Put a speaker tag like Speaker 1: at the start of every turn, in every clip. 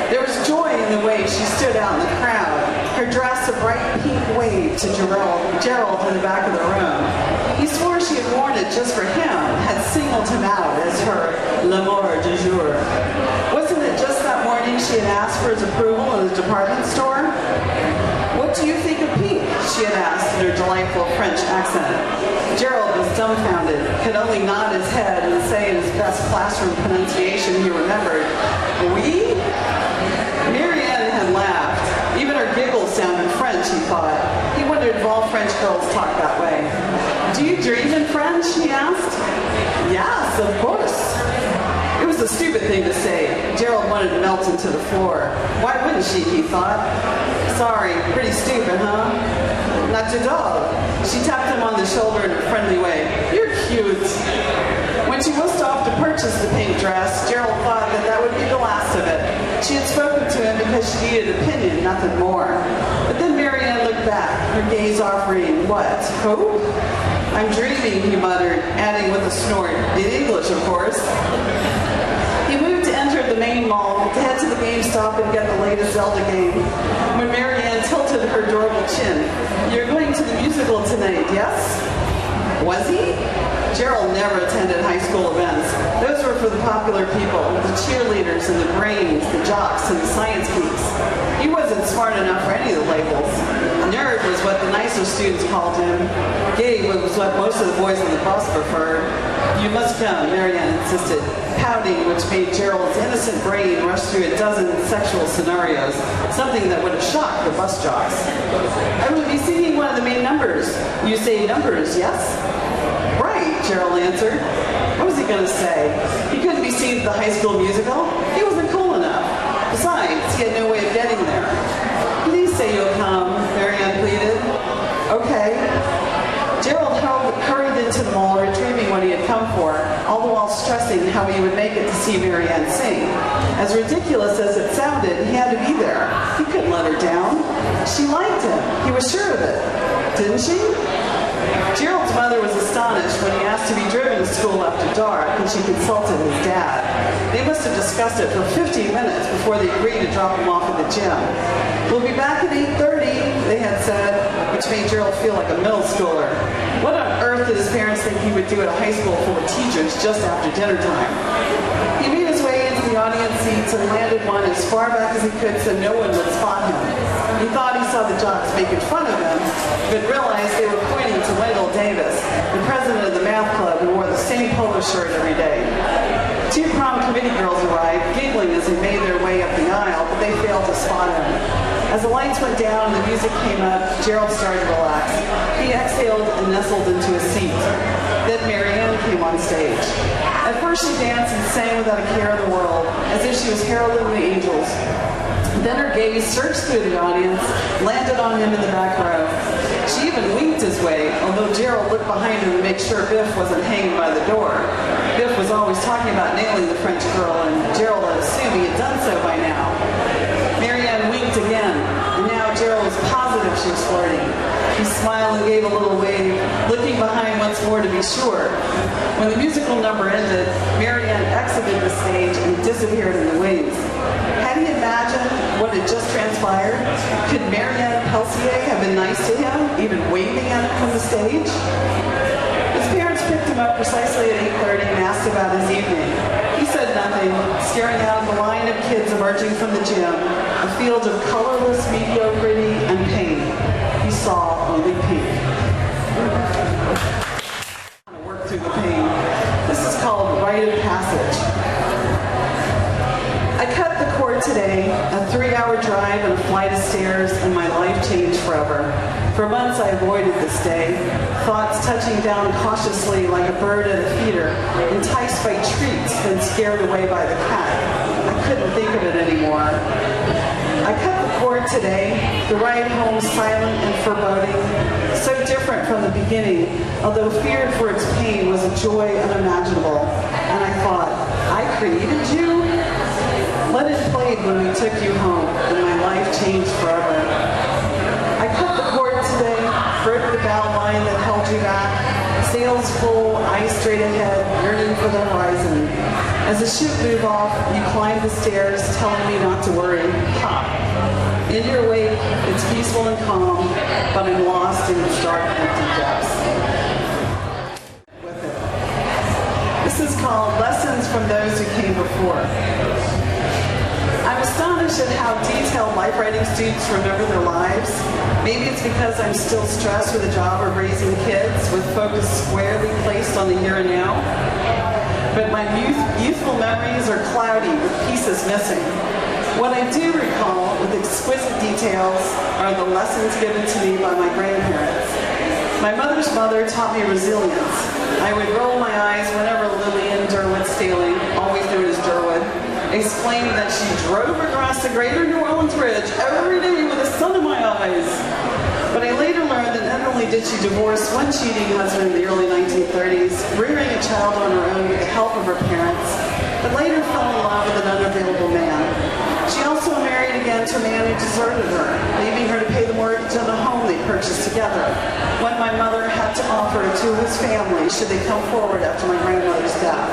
Speaker 1: There was joy in the way she stood out in the crowd. Her dress, a bright pink wave to Gerald in the back of the room. He swore she had worn it just for him, had singled him out as her l'amour du jour. Wasn't it just that morning she had asked for his approval in the department store? "What do you think of pink?" she had asked in her delightful French accent. Gerald was dumbfounded, could only nod his head and say in his best classroom pronunciation he remembered, "Oui?" Marianne had laughed. Even her giggles sounded French, he thought. He wondered if all French girls talked that way. "Do you dream in French?" he asked. "Yes, of course." It was a stupid thing to say. Gerald wanted to melt into the floor. Why wouldn't she, he thought. "Sorry, pretty stupid, huh?" "Not at all." She tapped him on the shoulder in a friendly way. "You're cute." When she whisked off to purchase the pink dress, Gerald thought that would be the last of it. She had spoken to him because she needed opinion, nothing more. But then Marianne looked back, her gaze offering, what, hope? "I'm dreaming," he muttered, adding with a snort, in English, of course. He moved to enter the main mall, to head to the GameStop and get the latest Zelda game. When Marianne tilted her adorable chin, "You're going to the musical tonight, yes?" Was he? Gerald never attended high school events. Those were for the popular people, the cheerleaders and the brains, the jocks and the science geeks. He wasn't smart enough for any of the labels. Nerd was what the nicer students called him. Gay was what most of the boys on the bus preferred. "You must come," Marianne insisted, pouting, which made Gerald's innocent brain rush through a dozen sexual scenarios, something that would have shocked the bus jocks. "I will be singing one of the main numbers." "You say numbers, yes?" "Right," Gerald answered. What was he going to say? He couldn't be seen at the high school musical. He wasn't cool enough. Besides, he had no way of getting there. "Please say you'll come," Marianne pleaded. "Okay." Gerald hurried into the mall, retrieving what he had come for, all the while stressing how he would make it to see Marianne sing. As ridiculous as it sounded, he had to be there. He couldn't let her down. She liked him. He was sure of it. Didn't she? Gerald's mother was astonished when he asked to be driven to school after dark, and she consulted his dad. They must have discussed it for 15 minutes before they agreed to drop him off at the gym. "We'll be back at 8:30, they had said, which made Gerald feel like a middle schooler. What on earth did his parents think he would do at a high school full of teachers just after dinner time? He made his way into the audience seats and landed one as far back as he could so no one would spot him. He thought he saw the jocks making fun of him, but realized they were pointing to Wendell Davis, the president of the math club who wore the same polo shirt every day. Two prom committee girls arrived, giggling as they made their way up the aisle, but they failed to spot him. As the lights went down and the music came up, Gerald started to relax. He exhaled and nestled into his seat. Then Marianne came on stage. At first she danced and sang without a care in the world, as if she was heralding the angels. Then her gaze searched through the audience, landed on him in the back row. She even winked his way, although Gerald looked behind him to make sure Biff wasn't hanging by the door. Biff was always talking about nailing the French girl, and Gerald had assumed he had done so by now. Marianne winked again, and now Gerald was positive she was flirting. He smiled and gave a little wave, looking behind once more to be sure. When the musical number ended, Marianne exited the stage and disappeared in the wings. Had he imagined what had just transpired? Could Marianne Pelsier have been nice to him, even waving at him from the stage? His parents picked him up precisely at 8:30 and asked about his evening. He said nothing, staring out the line of kids emerging from the gym, a field of colorless mediocrity and pain. He saw only pink. I'm going to work through the pain. This is called rite of passage. I cut the cord today, a 3-hour drive and a flight of stairs, and my life changed forever. For months I avoided this day, thoughts touching down cautiously like a bird at a feeder, enticed by treats, then scared away by the cat. I couldn't think of it anymore. I cut the cord today, the ride home silent and foreboding, so different from the beginning, although feared for its pain was a joy unimaginable. And I thought, I created you? Let it played when we took you home, and my life changed forever. I cut the cord today, broke the bow line that held you back, Sails full, eyes straight ahead, yearning for the horizon. As the ship moved off, you climbed the stairs, telling me not to worry. Pop. In your wake, it's peaceful and calm, but I'm lost in its dark, empty depths. With it. This is called Lessons from Those Who Came Before. I'm astonished at how detailed life writing students remember their lives. Maybe it's because I'm still stressed with the job of raising kids with focus squarely placed on the here and now. But my youthful memories are cloudy with pieces missing. What I do recall with exquisite details are the lessons given to me by my grandparents. My mother's mother taught me resilience. I would roll my eyes whenever Lillian Derwood Staley, always known as Derwood, explained that she drove across the greater New Orleans Bridge every day with the sun in my eyes. But I later learned that not only did she divorce one cheating husband in the early 1930s, rearing a child on her own with the help of her parents, but later fell in love with an unavailable man. She also married again to a man who deserted her, leaving her to pay the mortgage on the home they purchased together, when my mother had to offer to his family should they come forward after my grandmother's death.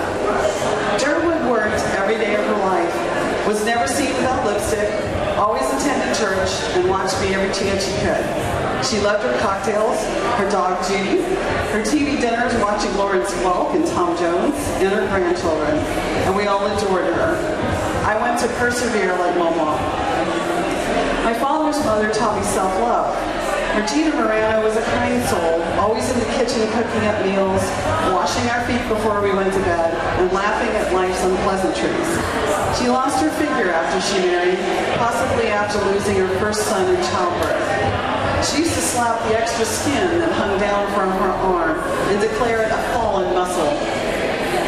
Speaker 1: Derwood worked every day of her life, was never seen without lipstick, always attended church, and watched me every chance she could. She loved her cocktails, her dog Judy, her TV dinners watching Lawrence Welk and Tom Jones, and her grandchildren, and we all adored her. I went to persevere like Mama. My father's mother taught me self-love. Regina Morano was a kind soul, always in the kitchen cooking up meals, washing our feet before we went to bed, and laughing at life's unpleasantries. She lost her figure after she married, possibly after losing her first son in childbirth. She used to slap the extra skin that hung down from her arm and declare it a fallen muscle.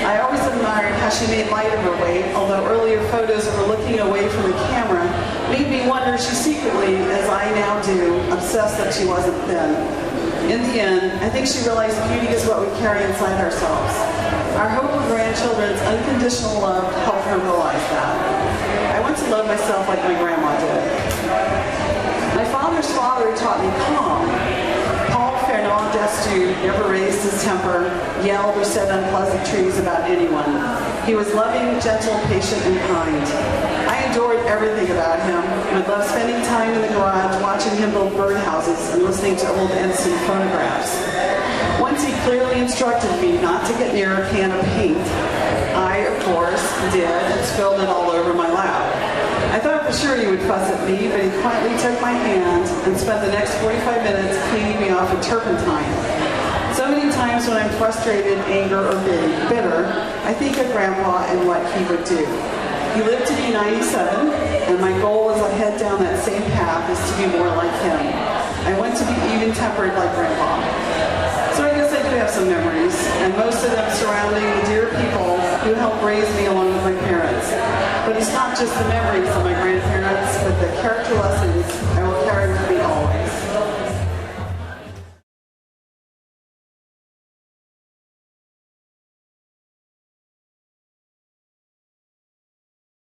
Speaker 1: I always admired how she made light of her weight, although earlier photos of her looking away from the camera made me wonder if she secretly, as I now do, obsessed that she wasn't thin. In the end, I think she realized beauty is what we carry inside ourselves. Our hope of grandchildren's unconditional love helped her realize that. I want to love myself like my grandma did. My father's father taught me calm. Paul Fernand Dastugue never raised his temper, yelled, or said unpleasantries about anyone. He was loving, gentle, patient, and kind. I adored everything about him and would love spending time in the garage watching him build birdhouses and listening to old Edison phonographs. Once he clearly instructed me not to get near a can of paint. I, of course, did and spilled it all over my lap. I thought for sure he would fuss at me, but he quietly took my hand and spent the next 45 minutes cleaning me off with turpentine. So many times when I'm frustrated, angry, or bitter, I think of Grandpa and what he would do. He lived to be 97, and my goal as I head down that same path is to be more like him. I want to be even-tempered like Grandpa. So I guess I do have some memories, and most of them surrounding the dear people who helped raise me along with my parents. But it's not just the memories of my grandparents